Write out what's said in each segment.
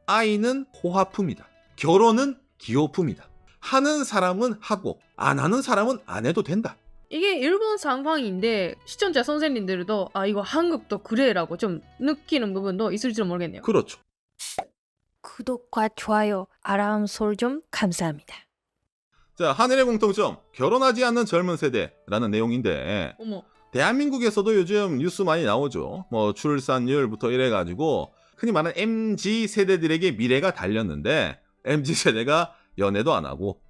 아이는 호화품이다. 결혼은 기호품이다. 하는 사람은 하고 안 하는 사람은 안 해도 된다. 이게 일본 상황인데 시청자 선생님들도 아 이거 한국도 그래라고 좀 느끼는 부분도 있을지 모르겠네요. 그렇죠. 구독과 좋아요, 알람 설정 감사합니다. 자, 하늘의 공통점, 결혼하지 않는 젊은 세대라는 내용인데 어머. 대한민국에서도 요즘 뉴스 많이 나오죠. 뭐 출산율부터 이래가지고 흔히 말하는 MZ 세대들에게 미래가 달렸는데 MZ 세대가 연애도 안 하고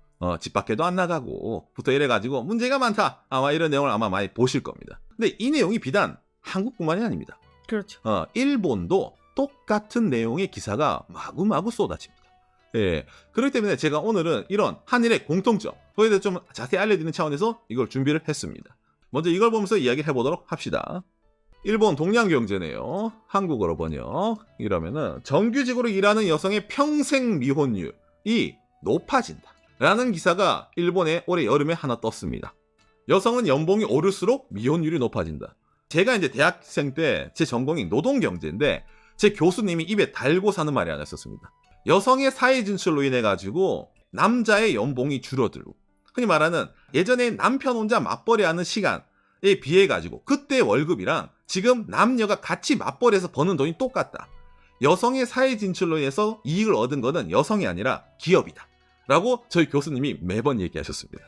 집 밖에도 안 나가고 부터 이래가지고 문제가 많다. 아마 이런 내용을 아마 많이 보실 겁니다. 근데 이 내용이 비단 한국뿐만이 아닙니다. 그렇죠. 일본도 똑같은 내용의 기사가 마구마구 쏟아집니다. 예, 그렇기 때문에 제가 오늘은 이런 한일의 공통점, 거기에 대해서 좀 자세히 알려드리는 차원에서 이걸 준비를 했습니다. 먼저 이걸 보면서 이야기를 해보도록 합시다. 일본 동양경제네요. 한국어로 번역. 이러면은 정규직으로 일하는 여성의 평생 미혼율이 높아진다 라는 기사가 일본에 올해 여름에 하나 떴습니다. 여성은 연봉이 오를수록 미혼율이 높아진다. 제가 이제 대학생 때 제 전공이 노동경제인데 제 교수님이 입에 달고 사는 말이 하나 있었습니다. 여성의 사회 진출로 인해 가지고 남자의 연봉이 줄어들고, 흔히 말하는 예전에 남편 혼자 맞벌이하는 시간에 비해 가지고 그때 월급이랑 지금 남녀가 같이 맞벌이해서 버는 돈이 똑같다. 여성의 사회 진출로 인해서 이익을 얻은 것은 여성이 아니라 기업이다 라고 저희 교수님이 매번 얘기하셨습니다.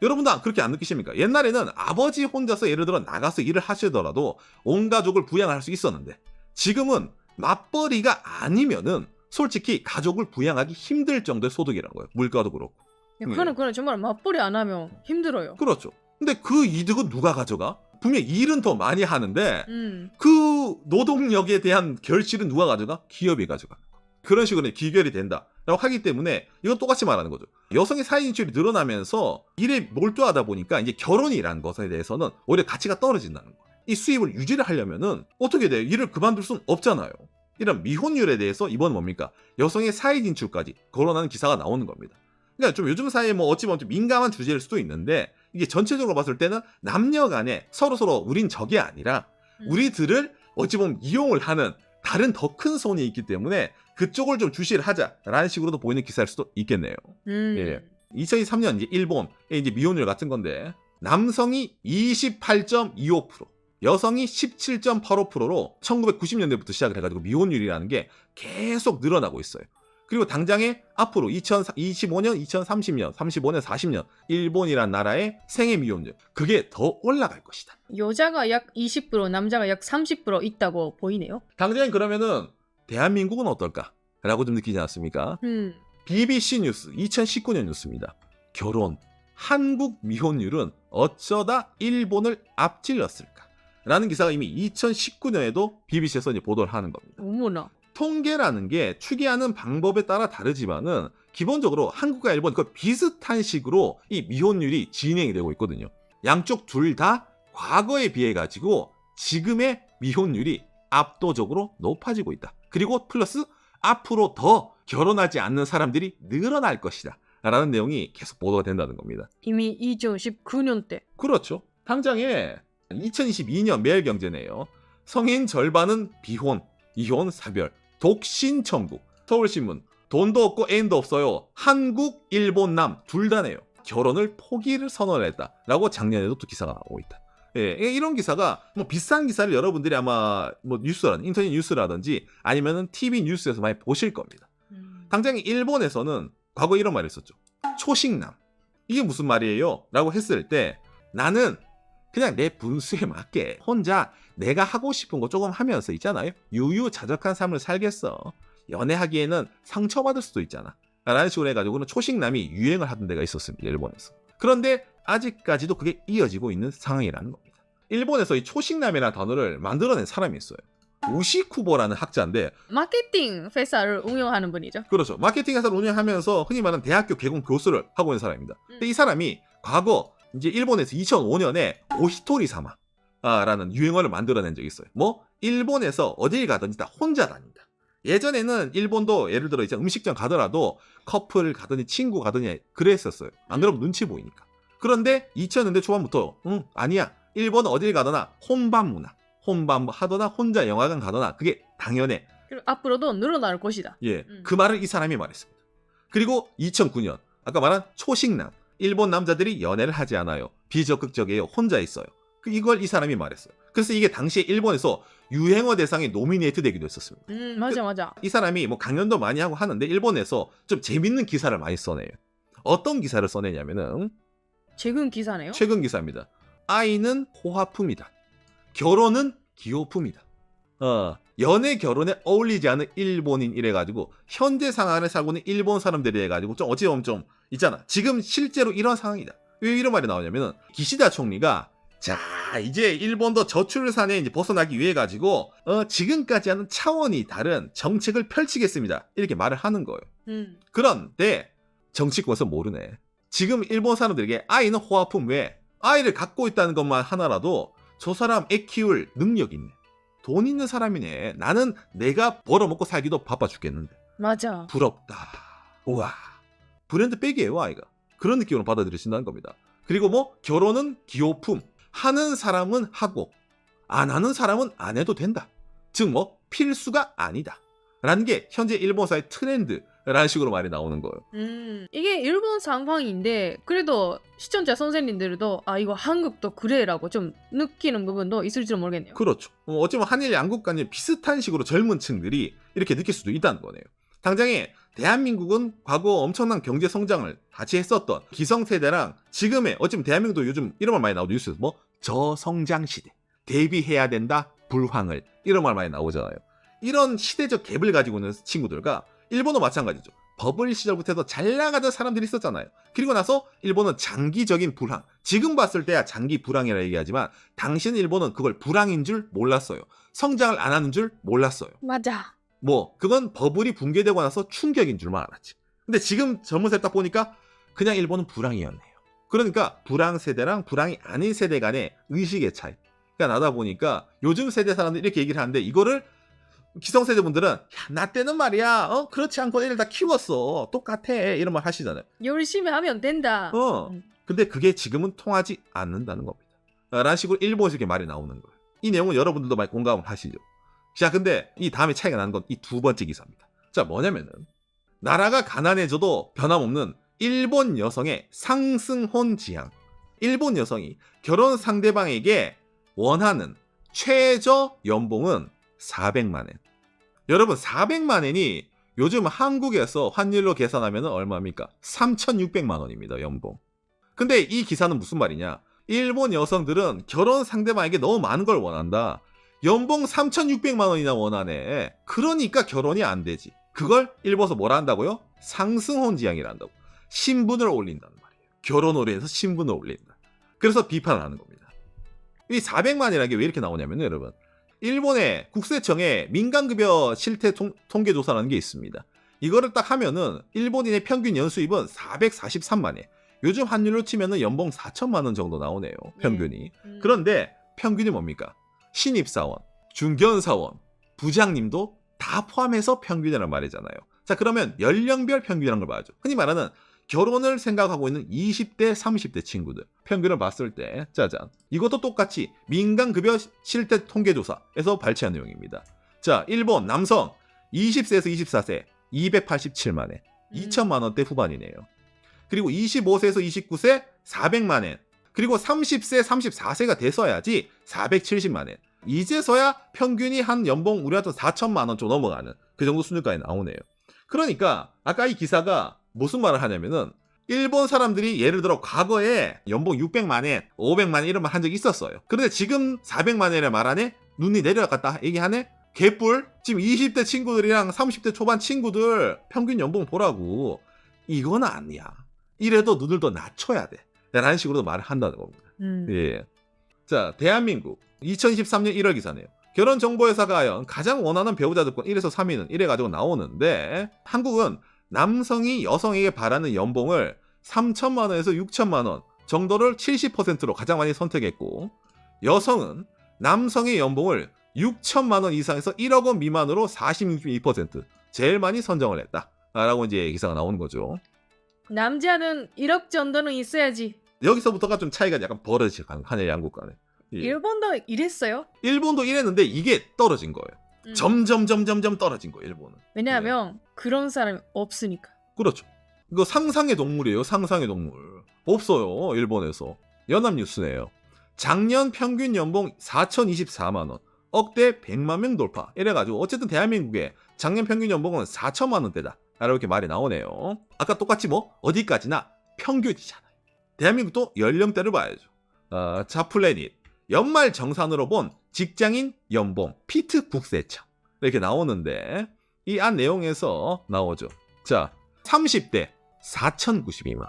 여러분도 그렇게 안 느끼십니까? 옛날에는 아버지 혼자서 예를 들어 나가서 일을 하시더라도 온 가족을 부양할 수 있었는데 지금은 맞벌이가 아니면은 솔직히 가족을 부양하기 힘들 정도의 소득이라는 거예요. 물가도 그렇고. 그거는 정말 맞벌이 안 하면 힘들어요. 그렇죠. 근데 그 이득은 누가 가져가? 분명히 일은 더 많이 하는데 그 노동력에 대한 결실은 누가 가져가? 기업이 가져가는 거. 그런 식으로 기결이 된다라고 하기 때문에 이건 똑같이 말하는 거죠. 여성의 사회 진출이 늘어나면서 일에 몰두하다 보니까 이제 결혼이라는 것에 대해서는 오히려 가치가 떨어진다는 거예요. 이 수입을 유지를 하려면은 어떻게 돼요? 일을 그만둘 수는 없잖아요. 이런 미혼율에 대해서 이번 뭡니까? 여성의 사회 진출까지 거론하는 기사가 나오는 겁니다. 그러니까 좀 요즘 사회에 뭐 어찌 보면 좀 민감한 주제일 수도 있는데 이게 전체적으로 봤을 때는 남녀 간에 서로서로 우린 적이 아니라 우리들을 어찌 보면 이용을 하는 다른 더 큰 손이 있기 때문에 그쪽을 좀 주시를 하자라는 식으로도 보이는 기사일 수도 있겠네요. 예. 2023년 이제 일본의 이제 미혼율 같은 건데 남성이 28.25%, 여성이 17.85%로 1990년대부터 시작을 해가지고 미혼율이라는 게 계속 늘어나고 있어요. 그리고 당장에 앞으로 2025년, 2030년, 35년, 40년 일본이란 나라의 생애 미혼율 그게 더 올라갈 것이다. 여자가 약 20%, 남자가 약 30% 있다고 보이네요. 당장에 그러면은 대한민국은 어떨까라고 좀 느끼지 않습니까? BBC 뉴스 2019년 뉴스입니다. 결혼, 한국 미혼율은 어쩌다 일본을 앞질렀을까? 라는 기사가 이미 2019년에도 BBC에서 이제 보도를 하는 겁니다. 어머나. 통계라는 게 추계하는 방법에 따라 다르지만은 기본적으로 한국과 일본 그 비슷한 식으로 이 미혼율이 진행이 되고 있거든요. 양쪽 둘 다 과거에 비해 가지고 지금의 미혼율이 압도적으로 높아지고 있다. 그리고 플러스 앞으로 더 결혼하지 않는 사람들이 늘어날 것이다 라는 내용이 계속 보도가 된다는 겁니다. 이미 2019년 때. 그렇죠. 당장에 2022년 매일경제네요. 성인 절반은 비혼, 이혼, 사별, 독신 천국. 서울신문, 돈도 없고 애인도 없어요. 한국, 일본, 남 둘 다네요. 결혼을 포기를 선언했다라고 작년에도 또 기사가 나오고 있다. 예, 이런 기사가 뭐 비슷한 기사를 여러분들이 아마 뭐 뉴스라든지 인터넷 뉴스라든지 아니면은 TV 뉴스에서 많이 보실 겁니다. 당장 일본에서는 과거에 이런 말을 했었죠. 초식남. 이게 무슨 말이에요? 라고 했을 때 나는 그냥 내 분수에 맞게 혼자 내가 하고 싶은 거 조금 하면서 있잖아요. 유유자적한 삶을 살겠어. 연애하기에는 상처받을 수도 있잖아. 라는 식으로 해가지고는 초식남이 유행을 하던 데가 있었습니다. 일본에서. 그런데 아직까지도 그게 이어지고 있는 상황이라는 겁니다. 일본에서 이 초식남이라는 단어를 만들어낸 사람이 있어요. 우시쿠보라는 학자인데 마케팅 회사를 운영하는 분이죠. 그렇죠. 마케팅 회사를 운영하면서 흔히 말하는 대학교 개공 교수를 하고 있는 사람입니다. 근데 이 사람이 과거 이제 일본에서 2005년에 오히토리 사마라는 유행어를 만들어낸 적이 있어요. 뭐 일본에서 어딜 가든지 다 혼자 다닌다. 예전에는 일본도 예를 들어 이제 음식점 가더라도 커플 가더니 친구 가더니 그랬었어요. 안 그러면 눈치 보이니까. 그런데 2000년대 초반부터 아니야. 일본은 어딜 가더나 혼밥 문화. 혼밥 하거나 혼자 영화관 가거나 그게 당연해 그리고 앞으로도 늘어날 것이다. 예, 그 말을 이 사람이 말했습니다. 그리고 2009년 아까 말한 초식남, 일본 남자들이 연애를 하지 않아요. 비적극적이에요. 혼자 있어요. 이걸 이 사람이 말했어요. 그래서 이게 당시에 일본에서 유행어 대상에 노미네이트 되기도 했었습니다. 맞아 맞아. 이 사람이 뭐 강연도 많이 하고 하는데 일본에서 좀 재밌는 기사를 많이 써내요. 어떤 기사를 써내냐면은 최근 기사네요. 최근 기사입니다. 아이는 호화품이다. 결혼은 기호품이다. 연애 결혼에 어울리지 않은 일본인 이래가지고 현재 상황을 살고 있는 일본 사람들이 해가지고 좀 어찌 보면 좀 있잖아. 지금 실제로 이런 상황이다. 왜 이런 말이 나오냐면은 기시다 총리가 자 이제 일본도 저출산에 이제 벗어나기 위해 가지고 지금까지와는 차원이 다른 정책을 펼치겠습니다. 이렇게 말을 하는 거예요. 그런데 정치권에서 모르네. 지금 일본 사람들에게 아이는 호화품 외에 아이를 갖고 있다는 것만 하나라도 저 사람 애 키울 능력이 있네. 돈 있는 사람이네. 나는 내가 벌어먹고 살기도 바빠 죽겠는데. 맞아. 부럽다. 우와. 브랜드 백이에요, 아이가. 그런 느낌으로 받아들여진다는 겁니다. 그리고 뭐 결혼은 기호품. 하는 사람은 하고 안 하는 사람은 안 해도 된다. 즉 뭐 필수가 아니다. 라는 게 현재 일본사의 트렌드라는 식으로 말이 나오는 거예요. 이게 일본 상황인데 그래도 시청자 선생님들도 아 이거 한국도 그래라고 좀 느끼는 부분도 있을지 모르겠네요. 그렇죠. 어쩌면 한일 양국 간에 비슷한 식으로 젊은 층들이 이렇게 느낄 수도 있다는 거네요. 당장에 대한민국은 과거 엄청난 경제 성장을 같이 했었던 기성세대랑 지금의 어쩌면 대한민국도 요즘 이런 말 많이 나오죠. 뉴스에서 뭐 저성장 시대 대비해야 된다 불황을 이런 말 많이 나오잖아요. 이런 시대적 갭을 가지고 있는 친구들과 일본도 마찬가지죠. 버블 시절부터 해서 잘 나가던 사람들이 있었잖아요. 그리고 나서 일본은 장기적인 불황. 지금 봤을 때야 장기 불황이라 얘기하지만 당시는 일본은 그걸 불황인 줄 몰랐어요. 성장을 안 하는 줄 몰랐어요. 맞아. 뭐 그건 버블이 붕괴되고 나서 충격인 줄만 알았지. 근데 지금 젊은 세대 딱 보니까 그냥 일본은 불황이었네요. 그러니까 불황 세대랑 불황이 아닌 세대 간의 의식의 차이가 나다 보니까 요즘 세대 사람들이 이렇게 얘기를 하는데 이거를 기성세대분들은 야, 나 때는 말이야 그렇지 않고 애를 다 키웠어 똑같아 이런 말 하시잖아요. 열심히 하면 된다. 근데 그게 지금은 통하지 않는다는 겁니다. 라는 식으로 일본에서 이렇게 말이 나오는 거예요. 이 내용은 여러분들도 많이 공감을 하시죠. 자, 근데 이 다음에 차이가 나는 건 이 두 번째 기사입니다. 자, 뭐냐면은 나라가 가난해져도 변함없는 일본 여성의 상승혼 지향. 일본 여성이 결혼 상대방에게 원하는 최저 연봉은 400만 엔. 여러분 400만 엔이 요즘 한국에서 환율로 계산하면 얼마입니까? 3,600만 원입니다. 연봉. 근데 이 기사는 무슨 말이냐? 일본 여성들은 결혼 상대방에게 너무 많은 걸 원한다. 연봉 3,600만 원이나 원하네. 그러니까 결혼이 안 되지. 그걸 일본에서 뭐라 한다고요? 상승혼 지향이라 한다고. 신분을 올린다는 말이에요. 결혼을 해서 신분을 올린다. 그래서 비판을 하는 겁니다. 이 400만이라는 게 왜 이렇게 나오냐면요, 여러분. 일본의 국세청에 민간급여 실태 통계조사라는 게 있습니다. 이거를 딱 하면은 일본인의 평균 연수입은 443만 엔. 요즘 환율로 치면은 연봉 4천만 원 정도 나오네요. 평균이. 그런데 평균이 뭡니까? 신입사원, 중견사원, 부장님도 다 포함해서 평균이라는 말이잖아요. 자, 그러면 연령별 평균이라는 걸 봐야죠. 흔히 말하는 결혼을 생각하고 있는 20대, 30대 친구들 평균을 봤을 때 짜잔. 이것도 똑같이 민간급여 실태 통계조사에서 발췌한 내용입니다. 자, 일본 남성 20세에서 24세 287만 엔, 2천만 원대 후반이네요. 그리고 25세에서 29세 400만 엔. 그리고 30세, 34세가 돼서야지 470만 엔. 이제서야 평균이 한 연봉 우리 같은 4천만 원 좀 넘어가는 그 정도 수준까지 나오네요. 그러니까 아까 이 기사가 무슨 말을 하냐면은 일본 사람들이 예를 들어 과거에 연봉 600만 엔, 500만 엔 이런 말 한 적이 있었어요. 그런데 지금 400만 엔의 말 안에 눈이 내려갔다 얘기하네? 개뿔? 지금 20대 친구들이랑 30대 초반 친구들 평균 연봉 보라고. 이건 아니야. 이래도 눈을 더 낮춰야 돼. 라는 식으로 말을 한다는 겁니다. 예. 자, 대한민국 2023년 1월 기사네요. 결혼정보회사가 하여 가장 원하는 배우자 조건 1에서 3위는 이래가지고 나오는데 한국은 남성이 여성에게 바라는 연봉을 3천만 원에서 6천만 원 정도를 70%로 가장 많이 선택했고 여성은 남성의 연봉을 6천만 원 이상에서 1억 원 미만으로 46.2% 제일 많이 선정을 했다. 라고 이제 기사가 나오는 거죠. 남자는 1억 정도는 있어야지. 여기서부터가 좀 차이가 약간 벌어지는 한일 양국 간에. 예. 일본도 이랬어요? 일본도 이랬는데 이게 떨어진 거예요. 점점 떨어진 거예요, 일본은. 왜냐하면 그런 사람이 없으니까. 그렇죠. 이거 상상의 동물이에요. 상상의 동물. 없어요. 일본에서. 연합뉴스네요. 작년 평균 연봉 4,024만 원. 억대 100만 명 돌파. 이래가지고 어쨌든 대한민국의 작년 평균 연봉은 4천만 원대다. 이렇게 말이 나오네요. 아까 똑같이 뭐 어디까지나 평균이잖아요. 대한민국도 연령대를 봐야죠. 자플래닛. 연말 정산으로 본 직장인 연봉 피트 국세청. 이렇게 나오는데 이 안 내용에서 나오죠. 자, 30대 4,092만.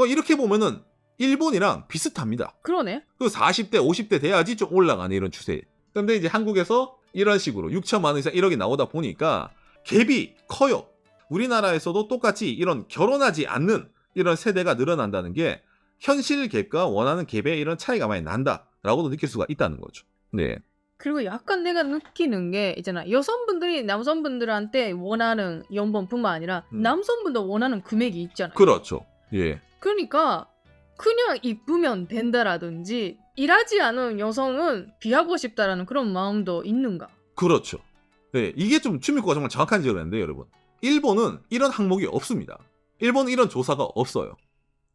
이렇게 보면은 일본이랑 비슷합니다. 그러네. 그 40대, 50대 돼야지 좀 올라가는 이런 추세. 근데 이제 한국에서 이런 식으로 6천만 원 이상 1억이 나오다 보니까 갭이 커요. 우리나라에서도 똑같이 이런 결혼하지 않는 이런 세대가 늘어난다는 게 현실 갭과 원하는 갭에 이런 차이가 많이 난다라고도 느낄 수가 있다는 거죠. 네. 그리고 약간 내가 느끼는 게 있잖아. 여성분들이 남성분들한테 원하는 연봉뿐만 아니라 남성분도 원하는 금액이 있잖아요. 그렇죠. 예. 그러니까 그냥 이쁘면 된다라든지 일하지 않은 여성은 비하고 싶다라는 그런 마음도 있는가? 그렇죠. 네, 이게 좀 주민구가 정말 정확한 지적을 했는데 여러분. 일본은 이런 항목이 없습니다. 일본은 이런 조사가 없어요.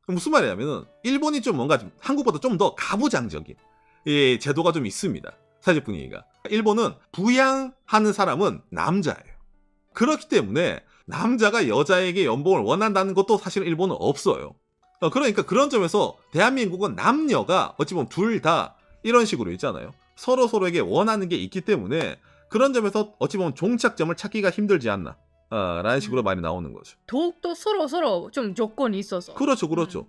무슨 말이냐면은 일본이 좀 뭔가 좀 한국보다 좀 더 가부장적인 제도가 좀 있습니다. 사회적 분위기가. 일본은 부양하는 사람은 남자예요. 그렇기 때문에 남자가 여자에게 연봉을 원한다는 것도 사실 일본은 없어요. 그러니까 그런 점에서 대한민국은 남녀가 어찌 보면 둘 다 이런 식으로 있잖아요. 서로에게 원하는 게 있기 때문에 그런 점에서 어찌 보면 종착점을 찾기가 힘들지 않나 라는 식으로 말이 나오는 거죠. 더욱더 서로 좀 조건이 있어서. 그렇죠.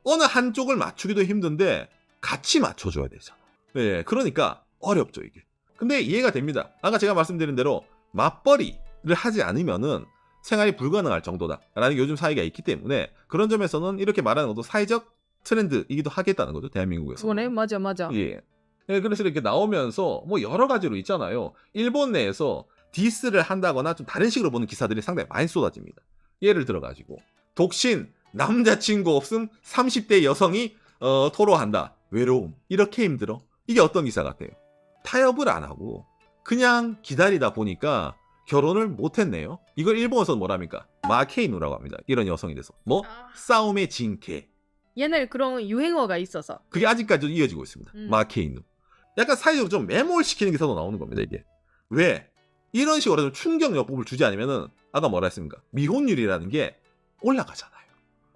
어느 한쪽을 맞추기도 힘든데 같이 맞춰줘야 되잖아. 네, 그러니까 어렵죠 이게. 근데 이해가 됩니다. 아까 제가 말씀드린 대로 맞벌이를 하지 않으면은 생활이 불가능할 정도다라는 게 요즘 사회가 있기 때문에 그런 점에서는 이렇게 말하는 것도 사회적 트렌드이기도 하겠다는 거죠. 대한민국에서. 그거네. 맞아. 예. 네, 그래서 이렇게 나오면서 뭐 여러 가지로 있잖아요. 일본 내에서 디스를 한다거나 좀 다른 식으로 보는 기사들이 상당히 많이 쏟아집니다. 예를 들어가지고 독신, 남자친구 없음 30대 여성이 토로한다. 외로움. 이렇게 힘들어. 이게 어떤 기사 같아요? 타협을 안 하고 그냥 기다리다 보니까 결혼을 못했네요. 이걸 일본어에서는 뭐랍니까? 마케이누라고 합니다. 이런 여성이 돼서. 뭐? 싸움의 진케. 옛날에 그런 유행어가 있어서. 그게 아직까지도 이어지고 있습니다. 마케이누. 약간 사회적으로 좀 매몰시키는 기사도 나오는 겁니다. 이게. 왜? 이런 식으로 좀 충격요법을 주지 않으면은 아까 뭐라 했습니까? 미혼율이라는 게 올라가잖아요.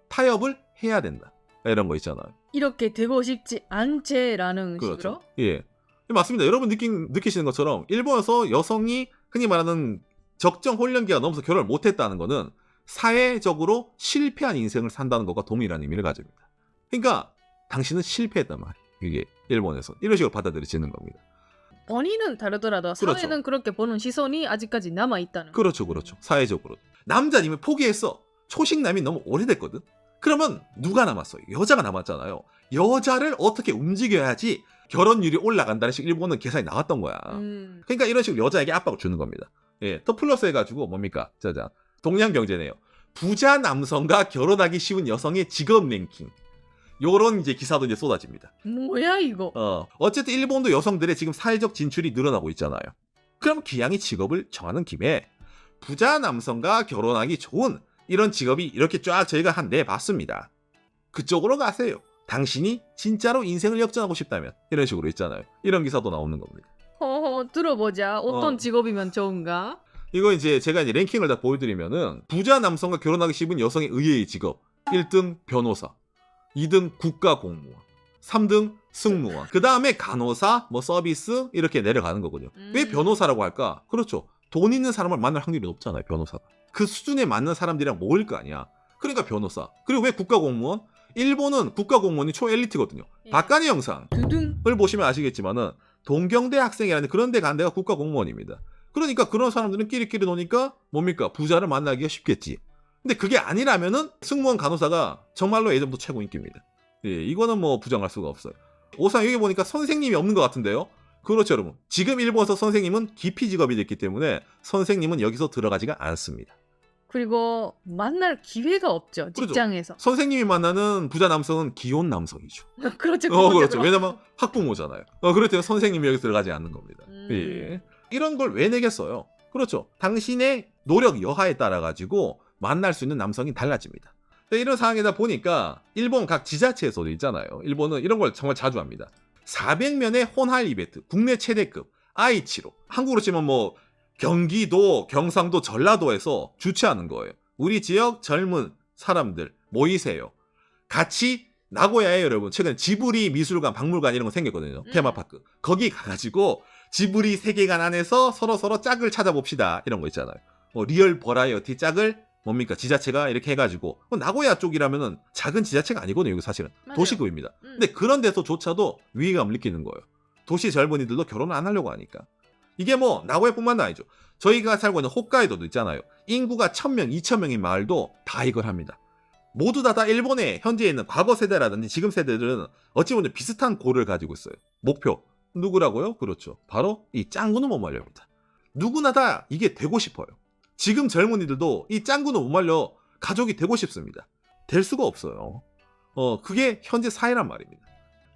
타협을 해야 된다. 이런 거 있잖아요. 이렇게 되고 싶지 않제라는 그렇죠. 식으로? 예. 맞습니다. 여러분 느끼시는 것처럼 일본에서 여성이 흔히 말하는 적정 혼련기가 넘어서 결혼을 못했다는 거는 사회적으로 실패한 인생을 산다는 것과 동일한 의미를 가집니다. 그러니까 당신은 실패했단 말이에요. 이게 일본에서 이런 식으로 받아들여지는 겁니다. 본인은 다르더라도 사회는 그렇죠. 그렇게 보는 시선이 아직까지 남아있다는. 그렇죠. 사회적으로. 남자님이 포기했어. 초식남이 너무 오래됐거든. 그러면 누가 남았어요? 여자가 남았잖아요. 여자를 어떻게 움직여야지 결혼율이 올라간다는 식으로 일본은 계산이 나왔던 거야. 그러니까 이런 식으로 여자에게 압박을 주는 겁니다. 예, 더 플러스 해가지고 뭡니까? 짜잔. 동양경제네요. 부자 남성과 결혼하기 쉬운 여성의 직업 랭킹. 요런 이제 기사도 이제 쏟아집니다. 뭐야 이거? 어쨌든 일본도 여성들의 지금 사회적 진출이 늘어나고 있잖아요. 그럼 기왕이 직업을 정하는 김에 부자 남성과 결혼하기 좋은 이런 직업이 이렇게 쫙 저희가 한 내봤습니다. 그쪽으로 가세요. 당신이 진짜로 인생을 역전하고 싶다면 이런 식으로 있잖아요. 이런 기사도 나오는 겁니다. 들어보자. 어떤 직업이면 좋은가? 이거 이제 제가 이제 랭킹을 다 보여드리면은 부자 남성과 결혼하기 쉬운 여성의 의외의 직업 1등 변호사, 2등 국가공무원, 3등 승무원, 그 다음에 간호사, 뭐 서비스 이렇게 내려가는 거거든요. 왜 변호사라고 할까? 그렇죠. 돈 있는 사람을 만날 확률이 높잖아요. 변호사가. 그 수준에 맞는 사람들이랑 모일 거 아니야. 그러니까 변호사. 그리고 왜 국가공무원? 일본은 국가공무원이 초엘리트거든요. 예. 박간의 영상을 두둥. 보시면 아시겠지만은 동경대 학생이라는 그런 데 간 데가 국가공무원입니다. 그러니까 그런 사람들은 끼리끼리 노니까 뭡니까? 부자를 만나기가 쉽겠지. 근데 그게 아니라면은 승무원 간호사가 정말로 예전부터 최고 인기입니다. 예, 이거는 뭐 부정할 수가 없어요. 오상 여기 보니까 선생님이 없는 것 같은데요. 그렇죠, 여러분. 지금 일본에서 선생님은 기피 직업이 됐기 때문에 선생님은 여기서 들어가지가 않습니다. 그리고 만날 기회가 없죠. 직장에서. 선생님이 만나는 부자 남성은 기혼 남성이죠. 그렇죠. 그렇죠. 왜냐면 학부모잖아요. 그렇기 때문에 선생님이 여기 들어가지 않는 겁니다. 예. 이런 걸 왜 내겠어요? 그렇죠. 당신의 노력 여하에 따라 가지고 만날 수 있는 남성이 달라집니다. 이런 상황이다 보니까 일본 각 지자체에서도 있잖아요. 일본은 이런 걸 정말 자주 합니다. 400면의 혼할 이벤트, 국내 최대급 아이치로, 한국으로 치면 뭐 경기도, 경상도, 전라도에서 주최하는 거예요. 우리 지역 젊은 사람들 모이세요. 같이 나고야에 여러분 최근에 지브리 미술관, 박물관 이런 거 생겼거든요. 테마파크. 거기 가가지고 지브리 세계관 안에서 서로 짝을 찾아봅시다. 이런 거 있잖아요. 리얼 버라이어티 짝을 뭡니까? 지자체가 이렇게 해가지고 나고야 쪽이라면은 작은 지자체가 아니거든요. 이거 사실은 맞아요. 도시급입니다. 근데 그런 데서조차도 위기감을 느끼는 거예요. 도시 젊은이들도 결혼을 안 하려고 하니까. 이게 뭐 나고야뿐만 아니죠. 저희가 살고 있는 홋카이도도 있잖아요. 인구가 1000명, 2000명인 마을도 다 이걸 합니다. 모두 다 일본의 현재 있는 과거 세대라든지 지금 세대들은 어찌 보면 비슷한 고를 가지고 있어요. 목표 누구라고요? 그렇죠. 바로 이 짱구는 못 말려입니다. 누구나 다 이게 되고 싶어요. 지금 젊은이들도 이 짱구는 못 말려 가족이 되고 싶습니다. 될 수가 없어요. 그게 현재 사회란 말입니다.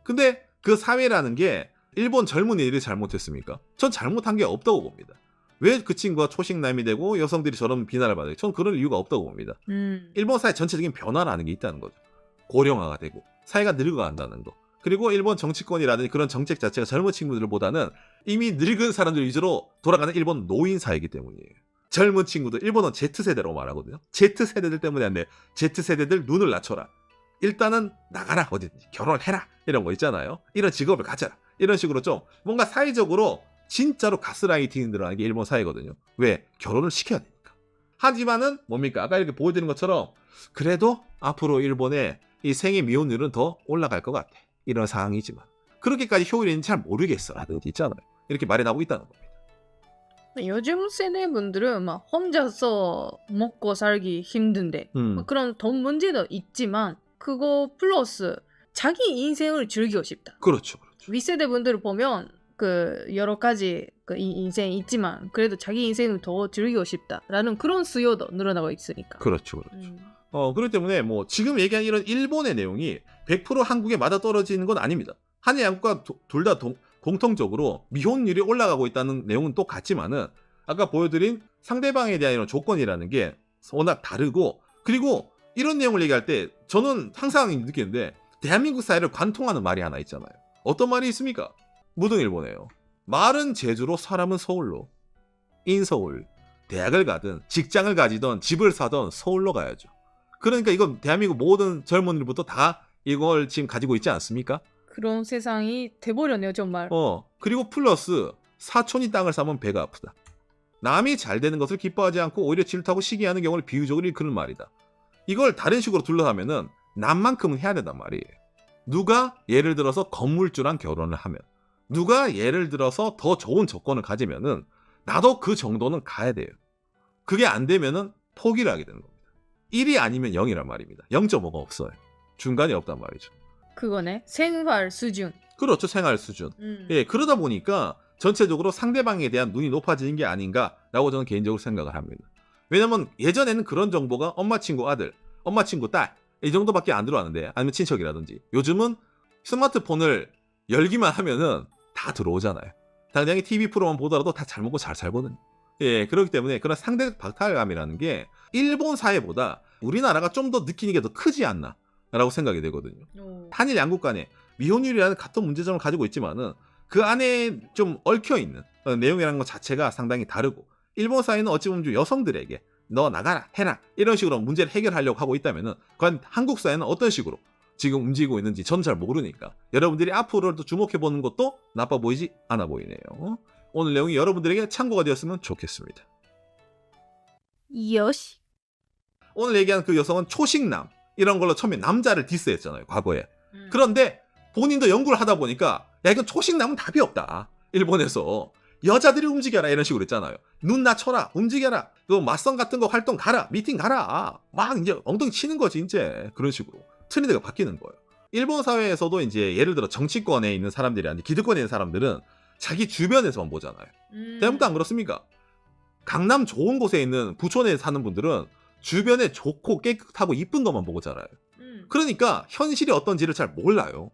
근데 그 사회라는 게 일본 젊은이들이 잘못했습니까? 전 잘못한 게 없다고 봅니다. 왜 그 친구가 초식남이 되고 여성들이 저런 비난을 받아요? 전 그럴 이유가 없다고 봅니다. 일본 사회 전체적인 변화라는 게 있다는 거죠. 고령화가 되고 사회가 늙어간다는 거. 그리고 일본 정치권이라든지 그런 정책 자체가 젊은 친구들보다는 이미 늙은 사람들 위주로 돌아가는 일본 노인 사회이기 때문이에요. 젊은 친구들, 일본은 Z세대라고 말하거든요. Z세대들 때문에 안 돼. Z세대들 눈을 낮춰라. 일단은 나가라, 어디든지 결혼해라, 이런 거 있잖아요. 이런 직업을 가져라, 이런 식으로 좀 뭔가 사회적으로 진짜로 가스라이팅이 들어가는 게 일본 사회거든요. 왜? 결혼을 시켜야 되니까. 하지만은 뭡니까? 아까 이렇게 보여드린 것처럼 그래도 앞으로 일본의 이 생애 미혼율은 더 올라갈 것 같아. 이런 상황이지만 그렇게까지 효율이 있는지 잘 모르겠어 라든지 있잖아요. 이렇게 말이 나오고 있다는 겁니다. 요즘 세대분들은 막 혼자서 먹고 살기 힘든데 뭐 그런 돈 문제도 있지만 그거 플러스 자기 인생을 즐기고 싶다. 그렇죠. 윗세대분들을 보면 그 여러 가지 그 인생이 있지만 그래도 자기 인생을 더 즐기고 싶다라는 그런 수요도 늘어나고 있으니까. 그렇죠. 그렇기 때문에 뭐 지금 얘기한 이런 일본의 내용이 100% 한국에 맞아떨어지는 건 아닙니다. 한일 양국가 둘 다 공통적으로 미혼율이 올라가고 있다는 내용은 똑같지만은 아까 보여드린 상대방에 대한 이런 조건이라는 게 워낙 다르고, 그리고 이런 내용을 얘기할 때 저는 항상 느끼는데 대한민국 사회를 관통하는 말이 하나 있잖아요. 어떤 말이 있습니까? 무등일보네요. 말은 제주로 사람은 서울로. 인서울. 대학을 가든 직장을 가지던 집을 사던 서울로 가야죠. 그러니까 이건 대한민국 모든 젊은이들부터 다 이걸 지금 가지고 있지 않습니까? 그런 세상이 돼버렸네요 정말. 그리고 플러스 사촌이 땅을 사면 배가 아프다. 남이 잘 되는 것을 기뻐하지 않고 오히려 질투하고 시기하는 경우를 비유적으로 일컫는 말이다. 이걸 다른 식으로 둘러가면은 남만큼은 해야 된단 말이에요. 누가 예를 들어서 건물주랑 결혼을 하면, 누가 예를 들어서 더 좋은 조건을 가지면은 나도 그 정도는 가야 돼요. 그게 안 되면은 포기를 하게 되는 겁니다. 1이 아니면 0이란 말입니다. 0.5가 없어요. 중간이 없단 말이죠. 그거네. 생활 수준. 그렇죠. 생활 수준. 예, 그러다 보니까 전체적으로 상대방에 대한 눈이 높아지는 게 아닌가라고 저는 개인적으로 생각을 합니다. 왜냐면 예전에는 그런 정보가 엄마 친구 아들, 엄마 친구 딸 이 정도밖에 안 들어왔는데, 아니면 친척이라든지, 요즘은 스마트폰을 열기만 하면은 다 들어오잖아요. 당장에 TV 프로만 보더라도 다 잘 먹고 잘 살거든요. 예, 그렇기 때문에 그런 상대 박탈감이라는 게 일본 사회보다 우리나라가 좀 더 느끼는 게 더 크지 않나 라고 생각이 되거든요. 한일 양국 간에 미혼율이라는 같은 문제점을 가지고 있지만은 그 안에 좀 얽혀있는 내용이라는 것 자체가 상당히 다르고, 일본 사회는 어찌 보면 여성들에게 너 나가라 해라 이런 식으로 문제를 해결하려고 하고 있다면은 과연 한국 사회는 어떤 식으로 지금 움직이고 있는지 저는 잘 모르니까 여러분들이 앞으로도 주목해보는 것도 나빠 보이지 않아 보이네요. 오늘 내용이 여러분들에게 참고가 되었으면 좋겠습니다. 요시. 오늘 얘기한 그 여성은 초식남 이런 걸로 처음에 남자를 디스했잖아요, 과거에. 그런데 본인도 연구를 하다 보니까 야, 이건 초식남은 답이 없다. 일본에서 여자들이 움직여라 이런 식으로 했잖아요. 눈 낮춰라, 움직여라, 그 맞선 같은 거 활동 가라, 미팅 가라, 막 이제 엉덩이 치는 거지 이제. 그런 식으로 트렌드가 바뀌는 거예요. 일본 사회에서도 이제 예를 들어 정치권에 있는 사람들이 아니라 기득권에 있는 사람들은 자기 주변에서만 보잖아요. 대한민국도 안 그렇습니까? 강남 좋은 곳에 있는 부촌에 사는 분들은 주변에 좋고 깨끗하고 이쁜 것만 보고 자라요. 그러니까 현실이 어떤지를 잘 몰라요.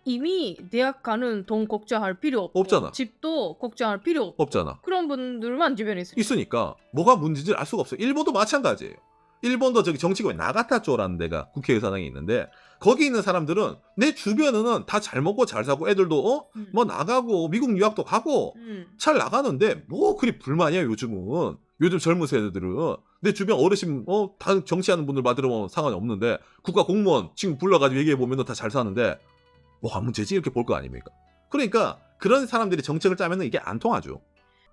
이미 대학 가는 돈 걱정할 필요 없고 없잖아. 집도 걱정할 필요 없고 없잖아. 그런 분들만 주변에 있으니까. 있으니까 뭐가 문제인지를 알 수가 없어요. 일본도 마찬가지예요. 일본도 저기 정치권에 나가타초라는 데가 국회의사당에 있는데 거기 있는 사람들은 내 주변은 다 잘 먹고 잘 사고 애들도 뭐 나가고 미국 유학도 가고 잘 나가는데 뭐 그리 불만이야 요즘은. 요즘 젊은 세대들은 내 주변 어르신 다 정치하는 분들 만들어보면 상관이 없는데 국가 공무원 지금 불러가지고 얘기해보면 다 잘 사는데 뭐가 문제지 이렇게 볼 거 아닙니까? 그러니까 그런 사람들이 정책을 짜면 이게 안 통하죠.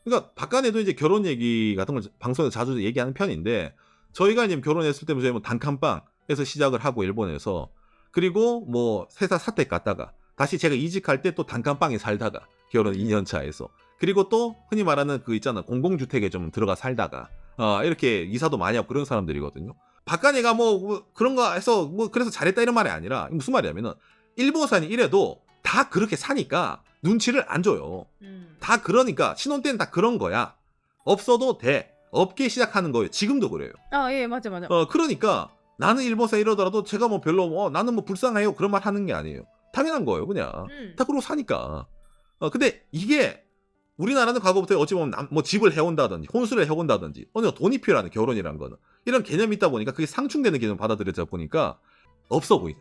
그러니까 바깥에도 이제 결혼 얘기 같은 걸 방송에서 자주 얘기하는 편인데 저희가 이제 결혼했을 때는 저희 뭐 단칸방에서 시작을 하고 일본에서 그리고 뭐 회사 사택 갔다가 다시 제가 이직할 때 또 단칸방에 살다가 결혼 2년 차에서 그리고 또 흔히 말하는 그 있잖아 공공주택에 좀 들어가 살다가 이렇게 이사도 많이 하고 그런 사람들이거든요. 바깥에가 뭐 그런 거 해서 뭐 그래서 잘했다 이런 말이 아니라 무슨 말이냐면은 일본 사람이 이래도 다 그렇게 사니까 눈치를 안 줘요. 다 그러니까 신혼 때는 다 그런 거야. 없어도 돼. 없게 시작하는 거예요. 지금도 그래요. 예, 맞아. 그러니까 나는 일본사 이러더라도 제가 뭐 별로 나는 뭐 불쌍해요 그런 말 하는 게 아니에요. 당연한 거예요, 그냥. 다 그러고 사니까. 근데 이게 우리나라는 과거부터 어찌 보면 뭐 집을 해온다든지 혼수를 해온다든지 돈이 필요하는 결혼이란 거는 이런 개념이 있다 보니까 그게 상충되는 개념을 받아들여져 보니까 없어 보이냐.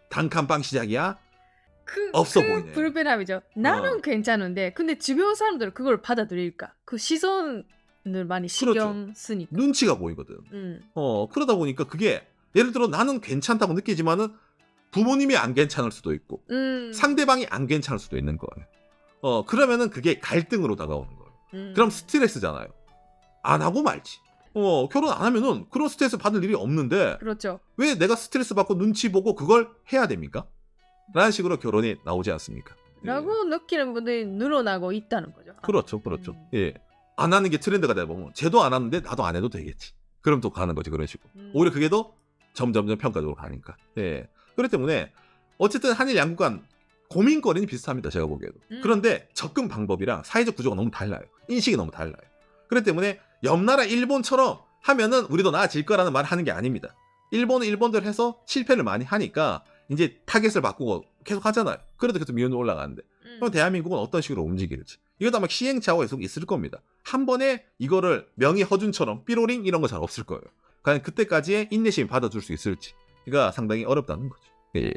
단칸방 시작이야? 없어 보이네. 불편함이죠. 나는 괜찮은데 근데 주변 사람들은 그걸 받아들일까? 그 시선을 많이 신경 그렇죠. 쓰니까. 눈치가 보이거든. 그러다 보니까 그게 예를 들어 나는 괜찮다고 느끼지만은 부모님이 안 괜찮을 수도 있고 상대방이 안 괜찮을 수도 있는 거예요. 그러면은 그게 갈등으로 다가오는 거예요. 그럼 스트레스잖아요. 안 하고 말지. 결혼 안 하면은 그런 스트레스 받을 일이 없는데 그렇죠. 왜 내가 스트레스 받고 눈치 보고 그걸 해야 됩니까? 라는 식으로 결혼이 나오지 않습니까? 라고 느끼는 분들이 늘어나고 있다는 거죠. 그렇죠. 예. 안 하는 게 트렌드가 되다 보면 쟤도 안 하는데 나도 안 해도 되겠지. 그럼 또 가는 거지 그런 식으로. 오히려 그게 더 점점점 평가적으로 가니까. 예. 그렇기 때문에 어쨌든 한일 양국 간 고민거리는 비슷합니다. 제가 보기에도. 그런데 접근 방법이랑 사회적 구조가 너무 달라요. 인식이 너무 달라요. 그렇기 때문에 옆나라 일본처럼 하면은 우리도 나아질 거라는 말을 하는 게 아닙니다. 일본은 일본대로 해서 실패를 많이 하니까 이제 타겟을 바꾸고 계속 하잖아요. 그래도 계속 미온이 올라가는데 그럼 대한민국은 어떤 식으로 움직일지 이것도 아마 시행착오가 계속 있을 겁니다. 한 번에 이거를 명의 허준처럼 삐로링 이런 거 잘 없을 거예요. 과연 그때까지의 인내심이 받아줄 수 있을지 이가 상당히 어렵다는 거죠. 예.